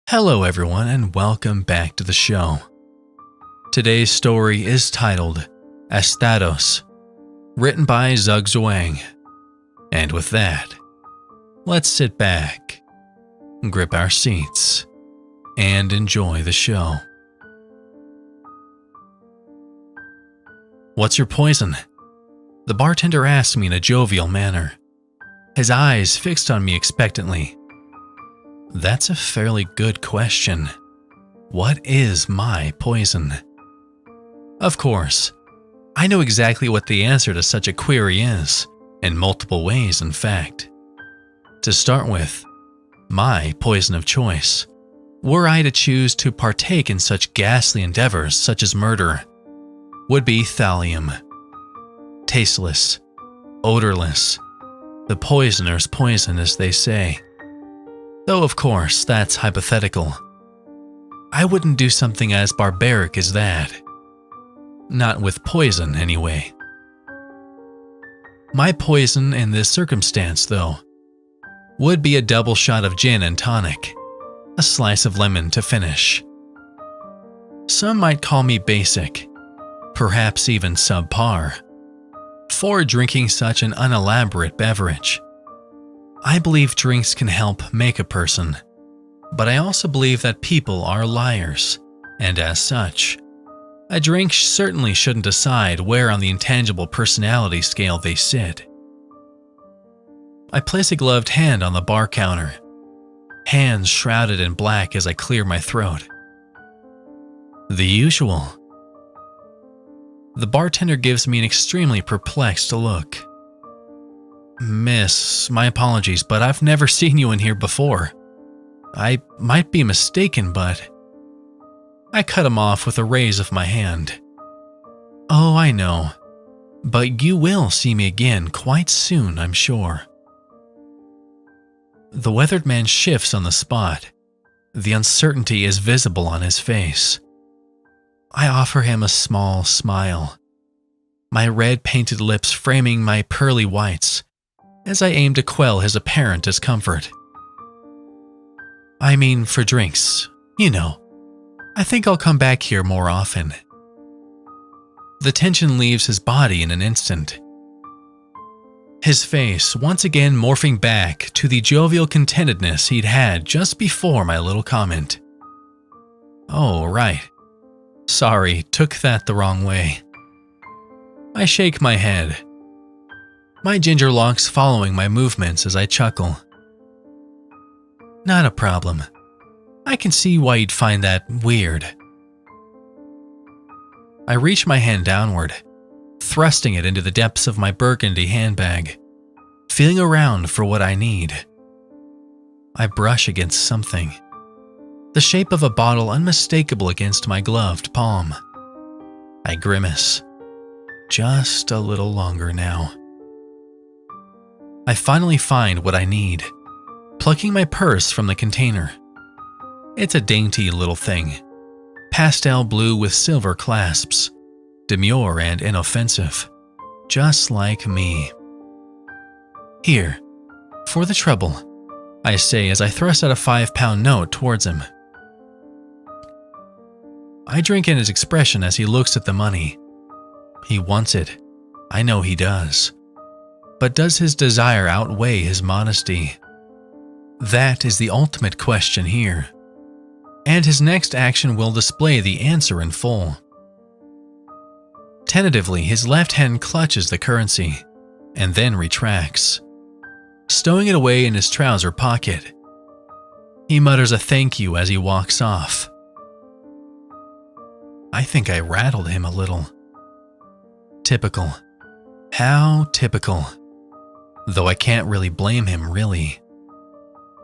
Hello everyone and welcome back to the show. Today's story is titled Estados, written by ZugZuwang. And with that, let's sit back, grip our seats, and enjoy the show. What's your poison? The bartender asked me in a jovial manner, his eyes fixed on me expectantly. That's a fairly good question. What is my poison? Of course, I know exactly what the answer to such a query is, in multiple ways in fact. To start with, my poison of choice, were I to choose to partake in such ghastly endeavors such as murder, would be thallium. Tasteless, odorless, the poisoner's poison as they say. Though of course, that's hypothetical. I wouldn't do something as barbaric as that. Not with poison, anyway. My poison in this circumstance, though, would be a double shot of gin and tonic, a slice of lemon to finish. Some might call me basic, perhaps even subpar, for drinking such an unelaborate beverage. I believe drinks can help make a person, but I also believe that people are liars, and as such, a drink certainly shouldn't decide where on the intangible personality scale they sit. I place a gloved hand on the bar counter, hands shrouded in black as I clear my throat. The usual. The bartender gives me an extremely perplexed look. Miss, my apologies, but I've never seen you in here before. I might be mistaken, but... I cut him off with a raise of my hand. Oh, I know. But you will see me again quite soon, I'm sure. The weathered man shifts on the spot. The uncertainty is visible on his face. I offer him a small smile, my red painted lips framing my pearly whites, as I aim to quell his apparent discomfort. I mean, for drinks, you know. I think I'll come back here more often. The tension leaves his body in an instant. His face once again morphing back to the jovial contentedness he'd had just before my little comment. Oh, right. Sorry, took that the wrong way. I shake my head, my ginger locks following my movements as I chuckle. Not a problem. I can see why you'd find that weird. I reach my hand downward, thrusting it into the depths of my burgundy handbag, feeling around for what I need. I brush against something, the shape of a bottle unmistakable against my gloved palm. I grimace, just a little longer now. I finally find what I need, plucking my purse from the container. It's a dainty little thing, pastel blue with silver clasps, demure and inoffensive, just like me. Here, for the trouble, I say as I thrust out a 5-pound note towards him. I drink in his expression as he looks at the money. He wants it. I know he does. But does his desire outweigh his modesty? That is the ultimate question here. And his next action will display the answer in full. Tentatively, his left hand clutches the currency, and then retracts, stowing it away in his trouser pocket. He mutters a thank you as he walks off. I think I rattled him a little. Typical. How typical. Though I can't really blame him, really.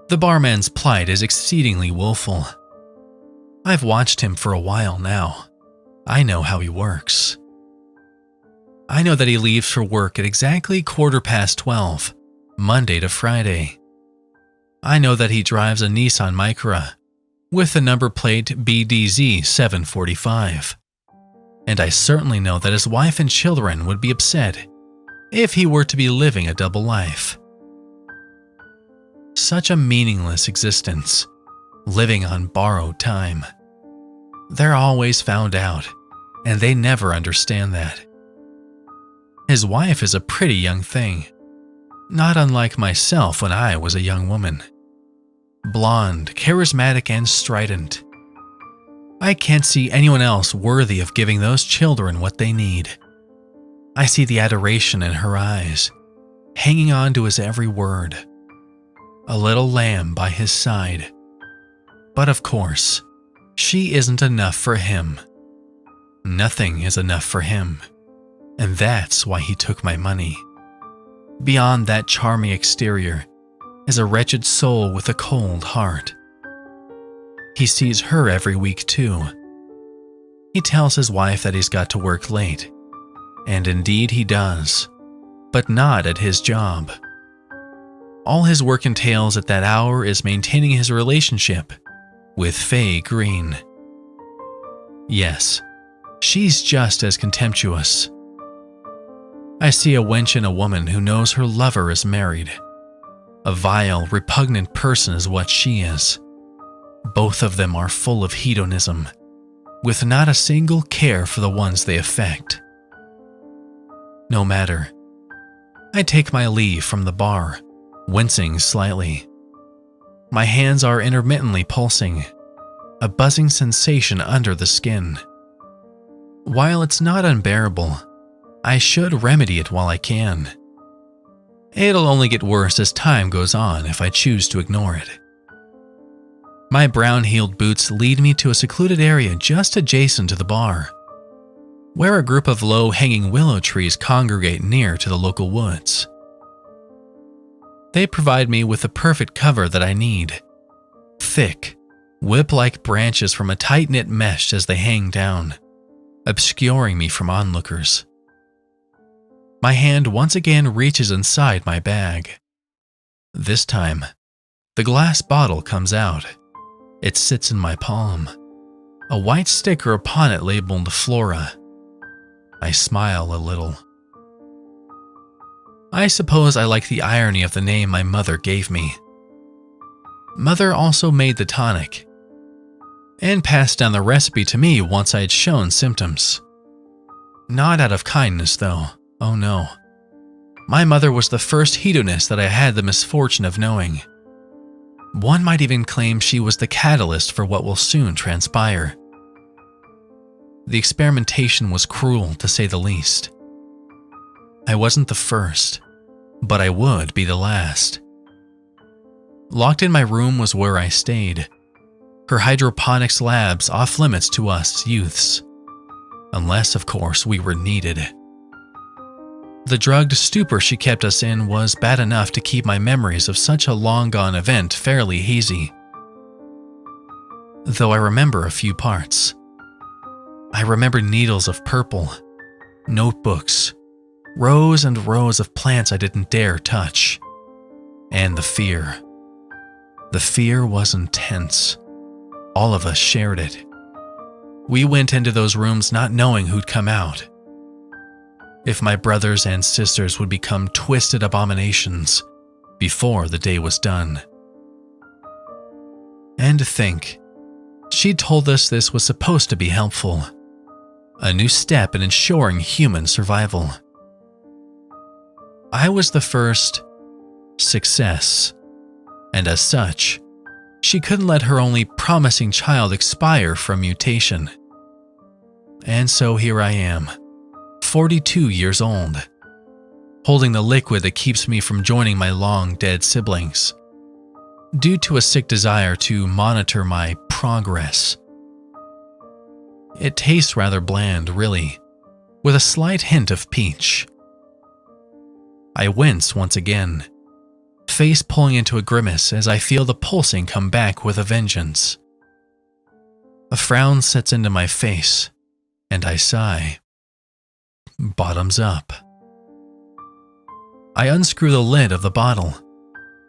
The barman's plight is exceedingly woeful. I've watched him for a while now. I know how he works. I know that he leaves for work at exactly 12:15, Monday to Friday. I know that he drives a Nissan Micra with the number plate BDZ 745. And I certainly know that his wife and children would be upset if he were to be living a double life. Such a meaningless existence, living on borrowed time. They're always found out, and they never understand that. His wife is a pretty young thing, not unlike myself when I was a young woman. Blonde, charismatic, and strident. I can't see anyone else worthy of giving those children what they need. I see the adoration in her eyes, hanging on to his every word. A little lamb by his side. But of course, she isn't enough for him. Nothing is enough for him, and that's why he took my money. Beyond that charming exterior is a wretched soul with a cold heart. He sees her every week too. He tells his wife that he's got to work late, and indeed he does, but not at his job. All his work entails at that hour is maintaining his relationship with Faye Green. Yes, she's just as contemptuous. I see a wench in a woman who knows her lover is married. A vile, repugnant person is what she is. Both of them are full of hedonism, with not a single care for the ones they affect. No matter. I take my leave from the bar, wincing slightly. My hands are intermittently pulsing, a buzzing sensation under the skin. While it's not unbearable, I should remedy it while I can. It'll only get worse as time goes on if I choose to ignore it. My brown-heeled boots lead me to a secluded area just adjacent to the bar, where a group of low-hanging willow trees congregate near to the local woods. They provide me with the perfect cover that I need. Thick, whip-like branches from a tight-knit mesh as they hang down, obscuring me from onlookers. My hand once again reaches inside my bag. This time, the glass bottle comes out. It sits in my palm, a white sticker upon it labeled Flora. I smile a little. I suppose I like the irony of the name my mother gave me. Mother also made the tonic, and passed down the recipe to me once I had shown symptoms. Not out of kindness, though. Oh no. My mother was the first hedonist that I had the misfortune of knowing. One might even claim she was the catalyst for what will soon transpire. The experimentation was cruel, to say the least. I wasn't the first, but I would be the last. Locked in my room was where I stayed. Her hydroponics labs off limits to us youths. Unless, of course, we were needed. The drugged stupor she kept us in was bad enough to keep my memories of such a long-gone event fairly hazy. Though I remember a few parts. I remember needles of purple, notebooks, rows and rows of plants I didn't dare touch, and the fear. The fear was intense. All of us shared it. We went into those rooms not knowing who'd come out. If my brothers and sisters would become twisted abominations before the day was done. And to think, she told us this was supposed to be helpful. A new step in ensuring human survival. I was the first success, and as such, she couldn't let her only promising child expire from mutation. And so here I am, 42 years old, holding the liquid that keeps me from joining my long-dead siblings, due to a sick desire to monitor my progress. It tastes rather bland, really, with a slight hint of peach. I wince once again, face pulling into a grimace as I feel the pulsing come back with a vengeance. A frown sets into my face, and I sigh. Bottoms up. I unscrew the lid of the bottle,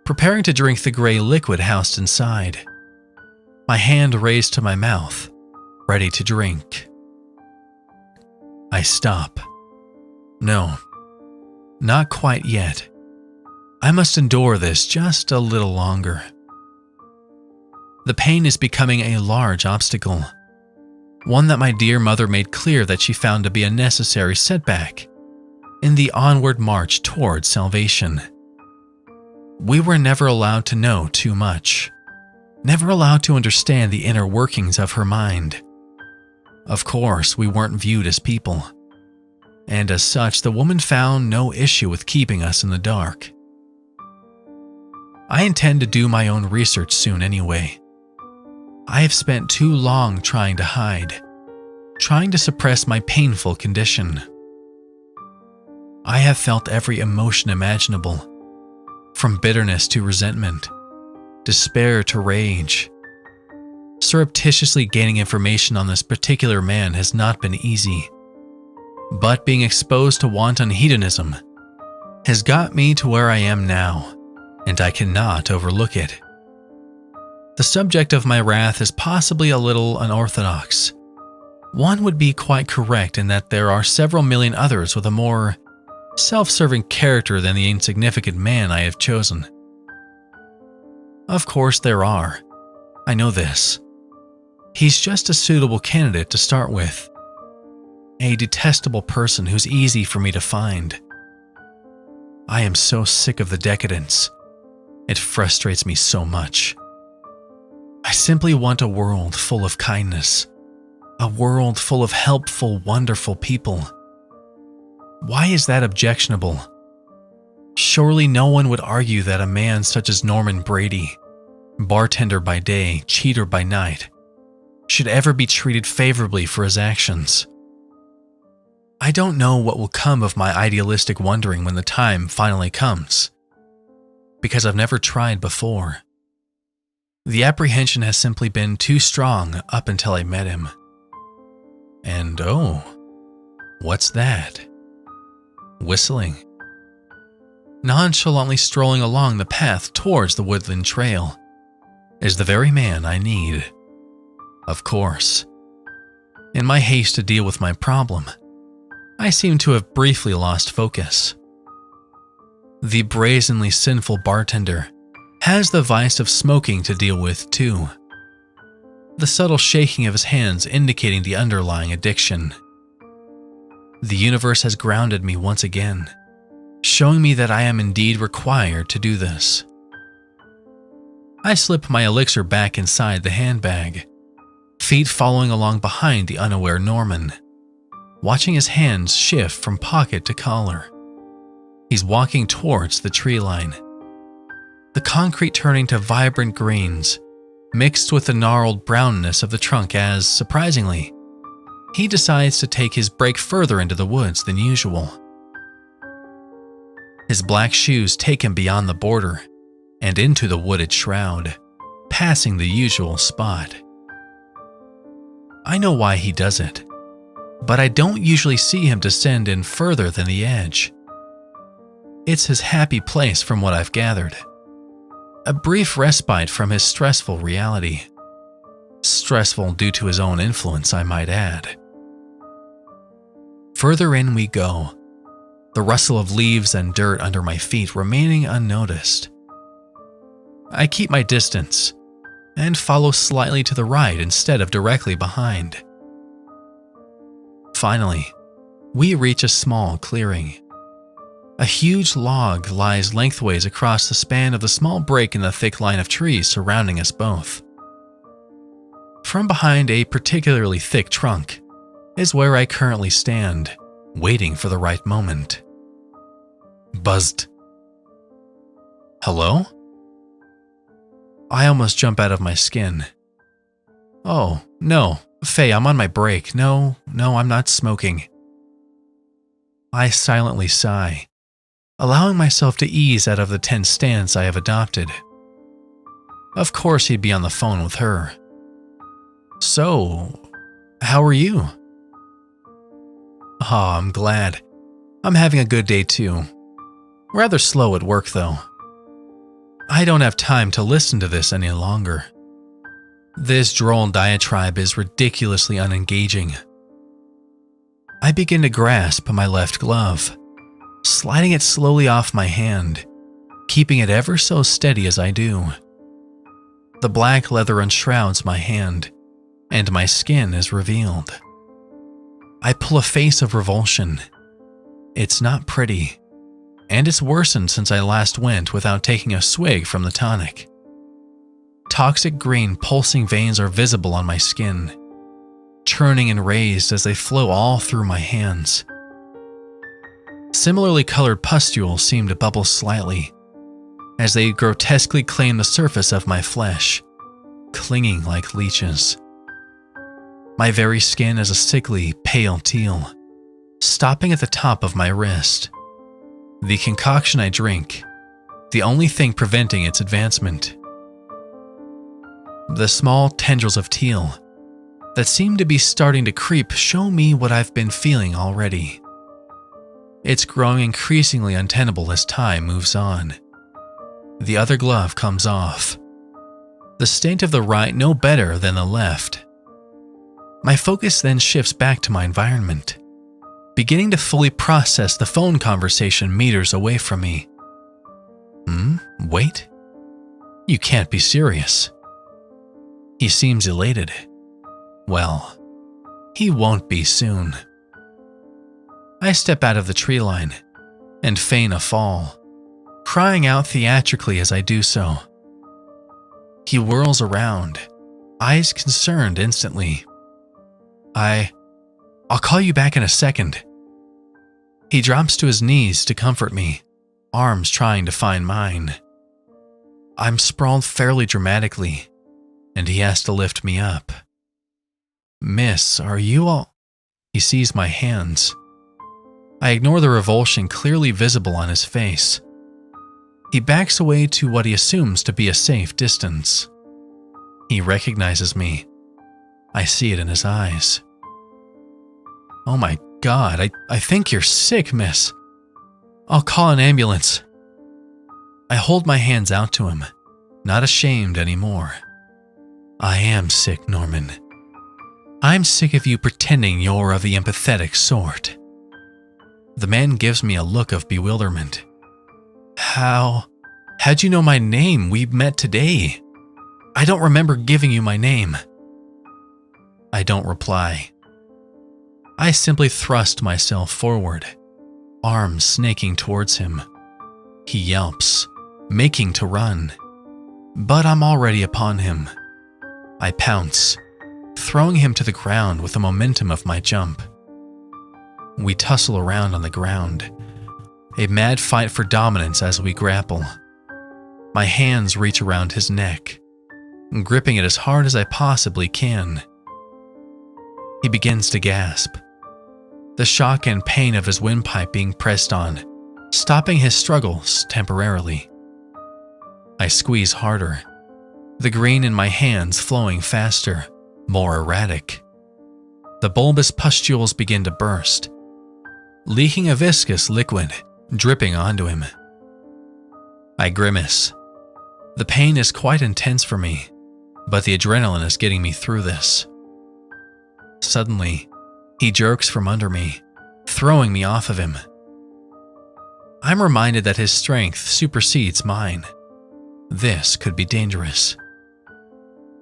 preparing to drink the gray liquid housed inside. My hand raised to my mouth, ready to drink. I stop. No, not quite yet. I must endure this just a little longer. The pain is becoming a large obstacle, one that my dear mother made clear that she found to be a necessary setback in the onward march towards salvation. We were never allowed to know too much, never allowed to understand the inner workings of her mind. Of course, we weren't viewed as people, and as such, the woman found no issue with keeping us in the dark. I intend to do my own research soon anyway. I have spent too long trying to hide, trying to suppress my painful condition. I have felt every emotion imaginable, from bitterness to resentment, despair to rage. Surreptitiously gaining information on this particular man has not been easy, but being exposed to wanton hedonism has got me to where I am now, and I cannot overlook it. The subject of my wrath is possibly a little unorthodox. One would be quite correct in that there are several million others with a more self-serving character than the insignificant man I have chosen. Of course there are. I know this. He's just a suitable candidate to start with. A detestable person who's easy for me to find. I am so sick of the decadence. It frustrates me so much. I simply want a world full of kindness. A world full of helpful, wonderful people. Why is that objectionable? Surely no one would argue that a man such as Norman Brady, bartender by day, cheater by night, should ever be treated favorably for his actions. I don't know what will come of my idealistic wondering when the time finally comes, because I've never tried before. The apprehension has simply been too strong up until I met him. And oh, what's that? Whistling. Nonchalantly strolling along the path towards the woodland trail is the very man I need. Of course. In my haste to deal with my problem, I seem to have briefly lost focus. The brazenly sinful bartender has the vice of smoking to deal with too. The subtle shaking of his hands indicating the underlying addiction. The universe has grounded me once again, showing me that I am indeed required to do this. I slip my elixir back inside the handbag, feet following along behind the unaware Norman, watching his hands shift from pocket to collar. He's walking towards the tree line, the concrete turning to vibrant greens, mixed with the gnarled brownness of the trunk as, surprisingly, he decides to take his break further into the woods than usual. His black shoes take him beyond the border and into the wooded shroud, passing the usual spot. I know why he does it, but I don't usually see him descend in further than the edge. It's his happy place from what I've gathered. A brief respite from his stressful reality. Stressful due to his own influence, I might add. Further in we go, the rustle of leaves and dirt under my feet remaining unnoticed. I keep my distance and follow slightly to the right instead of directly behind. Finally, we reach a small clearing. A huge log lies lengthways across the span of the small break in the thick line of trees surrounding us both. From behind a particularly thick trunk is where I currently stand, waiting for the right moment. Buzzed. Hello? I almost jump out of my skin. Oh, no, Faye, I'm on my break. No, I'm not smoking. I silently sigh, allowing myself to ease out of the tense stance I have adopted. Of course he'd be on the phone with her. So, how are you? Oh, I'm glad. I'm having a good day too. Rather slow at work though. I don't have time to listen to this any longer. This droll diatribe is ridiculously unengaging. I begin to grasp my left glove, sliding it slowly off my hand, keeping it ever so steady as I do. The black leather enshrouds my hand, and my skin is revealed. I pull a face of revulsion. It's not pretty, and it's worsened since I last went without taking a swig from the tonic. Toxic green pulsing veins are visible on my skin, churning and raised as they flow all through my hands. Similarly colored pustules seem to bubble slightly, as they grotesquely claim the surface of my flesh, clinging like leeches. My very skin is a sickly, pale teal, stopping at the top of my wrist. The concoction I drink, the only thing preventing its advancement. The small tendrils of teal that seem to be starting to creep show me what I've been feeling already. It's growing increasingly untenable as time moves on. The other glove comes off. The state of the right no better than the left. My focus then shifts back to my environment, beginning to fully process the phone conversation meters away from me. Wait? You can't be serious. He seems elated. Well, he won't be soon. I step out of the tree line and feign a fall, crying out theatrically as I do so. He whirls around, eyes concerned instantly. I'll call you back in a second. He drops to his knees to comfort me, arms trying to find mine. I'm sprawled fairly dramatically, and he has to lift me up. Miss, are you all? He sees my hands. I ignore the revulsion clearly visible on his face. He backs away to what he assumes to be a safe distance. He recognizes me. I see it in his eyes. Oh my God, I think you're sick, miss. I'll call an ambulance. I hold my hands out to him, not ashamed anymore. I am sick, Norman. I'm sick of you pretending you're of the empathetic sort. The man gives me a look of bewilderment. How'd you know my name? We met today. I don't remember giving you my name. I don't reply. I simply thrust myself forward, arms snaking towards him. He yelps, making to run, but I'm already upon him. I pounce, throwing him to the ground with the momentum of my jump. We tussle around on the ground, a mad fight for dominance as we grapple. My hands reach around his neck, gripping it as hard as I possibly can. He begins to gasp, the shock and pain of his windpipe being pressed on, stopping his struggles temporarily. I squeeze harder, the green in my hands flowing faster, more erratic. The bulbous pustules begin to burst, leaking a viscous liquid, dripping onto him. I grimace. The pain is quite intense for me, but the adrenaline is getting me through this. Suddenly, he jerks from under me, throwing me off of him. I'm reminded that his strength supersedes mine. This could be dangerous.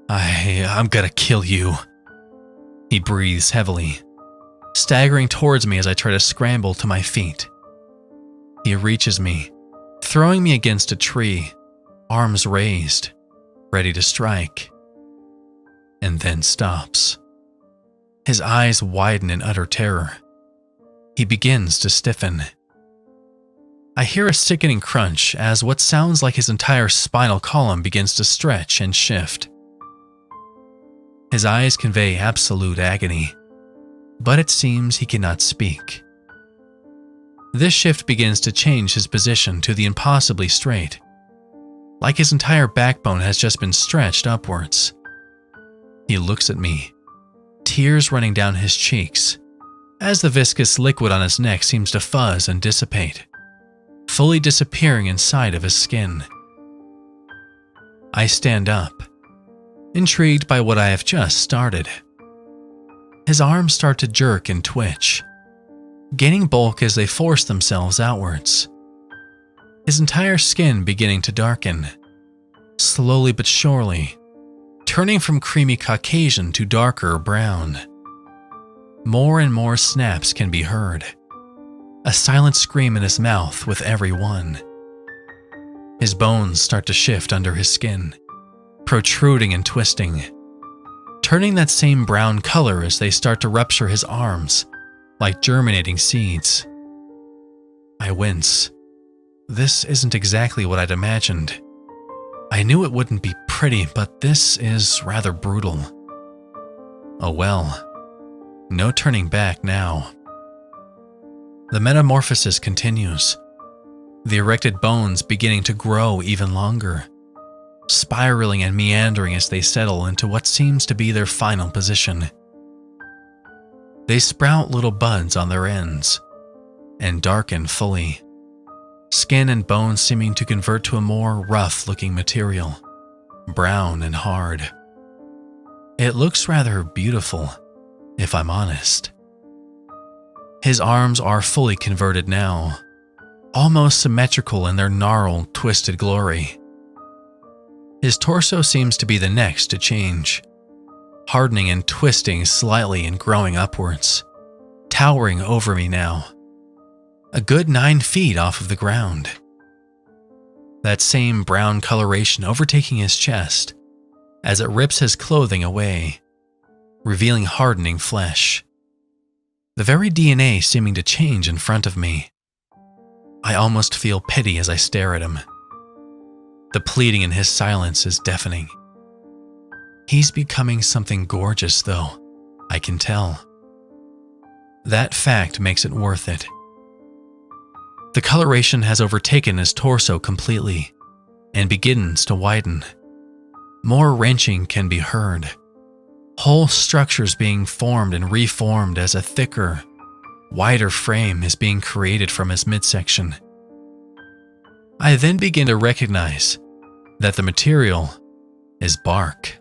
I'm gonna kill you. He breathes heavily, staggering towards me as I try to scramble to my feet. He reaches me, throwing me against a tree, arms raised, ready to strike, and then stops. His eyes widen in utter terror. He begins to stiffen. I hear a sickening crunch as what sounds like his entire spinal column begins to stretch and shift. His eyes convey absolute agony, but it seems he cannot speak. This shift begins to change his position to the impossibly straight, like his entire backbone has just been stretched upwards. He looks at me, tears running down his cheeks, as the viscous liquid on his neck seems to fuzz and dissipate, fully disappearing inside of his skin. I stand up, intrigued by what I have just started. His arms start to jerk and twitch, gaining bulk as they force themselves outwards. His entire skin beginning to darken, slowly but surely, turning from creamy Caucasian to darker brown. More and more snaps can be heard, a silent scream in his mouth with every one. His bones start to shift under his skin, protruding and twisting, turning that same brown color as they start to rupture his arms like germinating seeds. I wince. This isn't exactly what I'd imagined. I knew it wouldn't be pretty, but this is rather brutal. Oh well, no turning back now. The metamorphosis continues, the erected bones beginning to grow even longer, spiraling and meandering as they settle into what seems to be their final position. They sprout little buds on their ends and darken fully, skin and bones seeming to convert to a more rough-looking material, brown and hard. It looks rather beautiful, if I'm honest. His arms are fully converted now, almost symmetrical in their gnarled, twisted glory. His torso seems to be the next to change, hardening and twisting slightly and growing upwards, towering over me now, a good 9 feet off of the ground. That same brown coloration overtaking his chest as it rips his clothing away, revealing hardening flesh. The very DNA seeming to change in front of me. I almost feel pity as I stare at him. The pleading in his silence is deafening. He's becoming something gorgeous, though, I can tell. That fact makes it worth it. The coloration has overtaken his torso completely and begins to widen. More wrenching can be heard. Whole structures being formed and reformed as a thicker, wider frame is being created from his midsection. I then begin to recognize that the material is bark.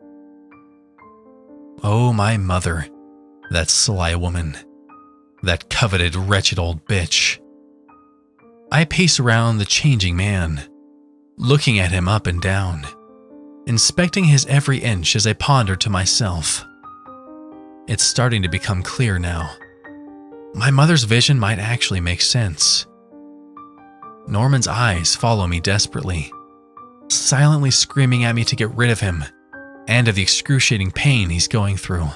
Oh, my mother, that sly woman, that coveted, wretched old bitch. I pace around the changing man, looking at him up and down, inspecting his every inch as I ponder to myself. It's starting to become clear now. My mother's vision might actually make sense. Norman's eyes follow me desperately, silently screaming at me to get rid of him and of the excruciating pain he's going through.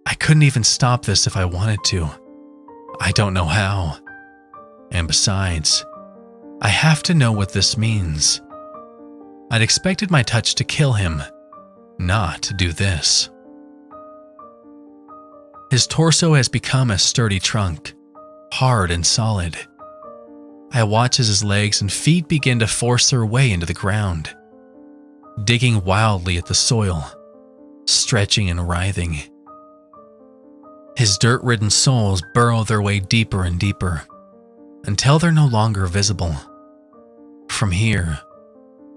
I couldn't even stop this if I wanted to. I don't know how. And besides, I have to know what this means. I'd expected my touch to kill him, not to do this. His torso has become a sturdy trunk, hard and solid. I watch as his legs and feet begin to force their way into the ground, digging wildly at the soil, stretching and writhing. His dirt-ridden soles burrow their way deeper and deeper, until they're no longer visible. From here,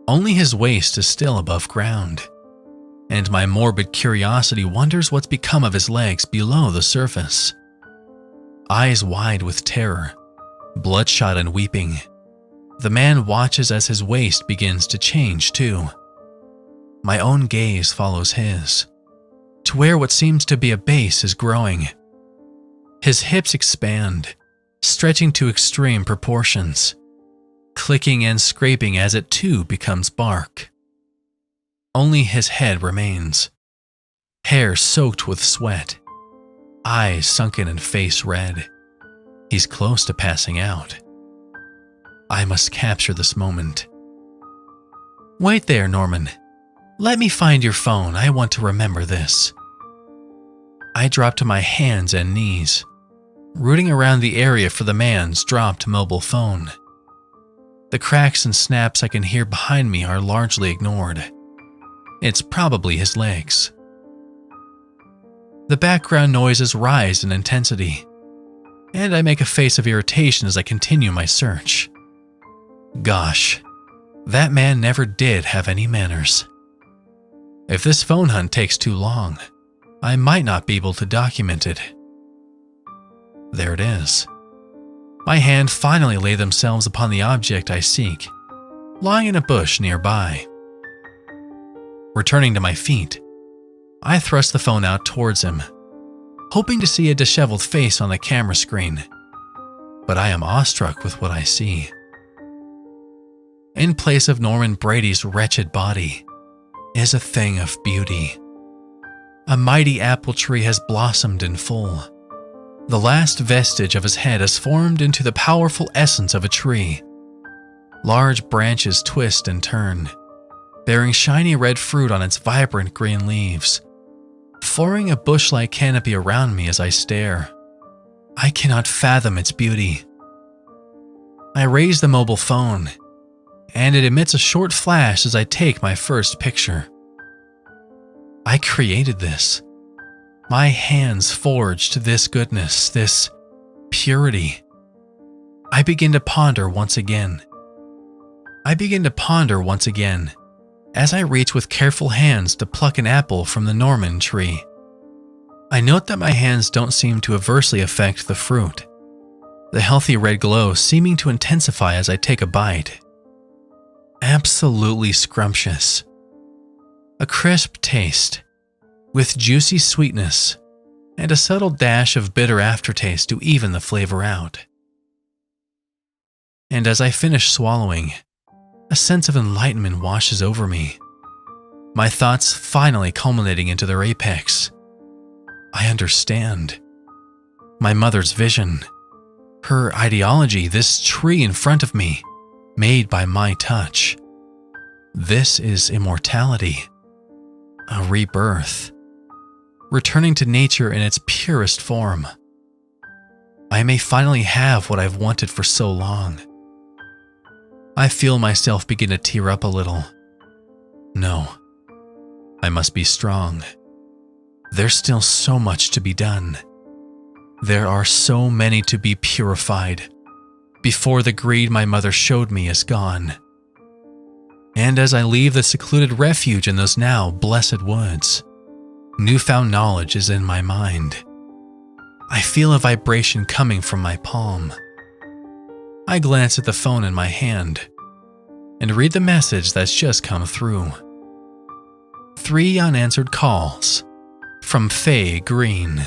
only his waist is still above ground, and my morbid curiosity wonders what's become of his legs below the surface. Eyes wide with terror, bloodshot and weeping, the man watches as his waist begins to change too. My own gaze follows his, to where what seems to be a base is growing. His hips expand, stretching to extreme proportions, clicking and scraping as it too becomes bark. Only his head remains, hair soaked with sweat, eyes sunken and face red. He's close to passing out. I must capture this moment. Wait there, Norman. Let me find your phone. I want to remember this. I drop to my hands and knees, rooting around the area for the man's dropped mobile phone. The cracks and snaps I can hear behind me are largely ignored. It's probably his legs. The background noises rise in intensity, and I make a face of irritation as I continue my search. Gosh, that man never did have any manners. If this phone hunt takes too long, I might not be able to document it. There it is. My hand finally lay themselves upon the object I seek, lying in a bush nearby. Returning to my feet, I thrust the phone out towards him, hoping to see a disheveled face on the camera screen. But I am awestruck with what I see. In place of Norman Brady's wretched body is a thing of beauty. A mighty apple tree has blossomed in full. The last vestige of his head has formed into the powerful essence of a tree. Large branches twist and turn, bearing shiny red fruit on its vibrant green leaves, forming a bush-like canopy around me as I stare. I cannot fathom its beauty. I raise the mobile phone, and it emits a short flash as I take my first picture. I created this. My hands forged this goodness, this purity. I begin to ponder once again. As I reach with careful hands to pluck an apple from the Norman tree. I note that my hands don't seem to adversely affect the fruit, the healthy red glow seeming to intensify as I take a bite. Absolutely scrumptious. A crisp taste, with juicy sweetness and a subtle dash of bitter aftertaste to even the flavor out. And as I finish swallowing, a sense of enlightenment washes over me, my thoughts finally culminating into their apex. I understand. My mother's vision, her ideology, this tree in front of me, made by my touch. This is immortality, a rebirth, returning to nature in its purest form. I may finally have what I've wanted for so long. I feel myself begin to tear up a little. No, I must be strong. There's still so much to be done. There are so many to be purified before the greed my mother showed me is gone. And as I leave the secluded refuge in those now blessed woods, newfound knowledge is in my mind. I feel a vibration coming from my palm. I glance at the phone in my hand and read the message that's just come through. 3 unanswered calls from Faye Green.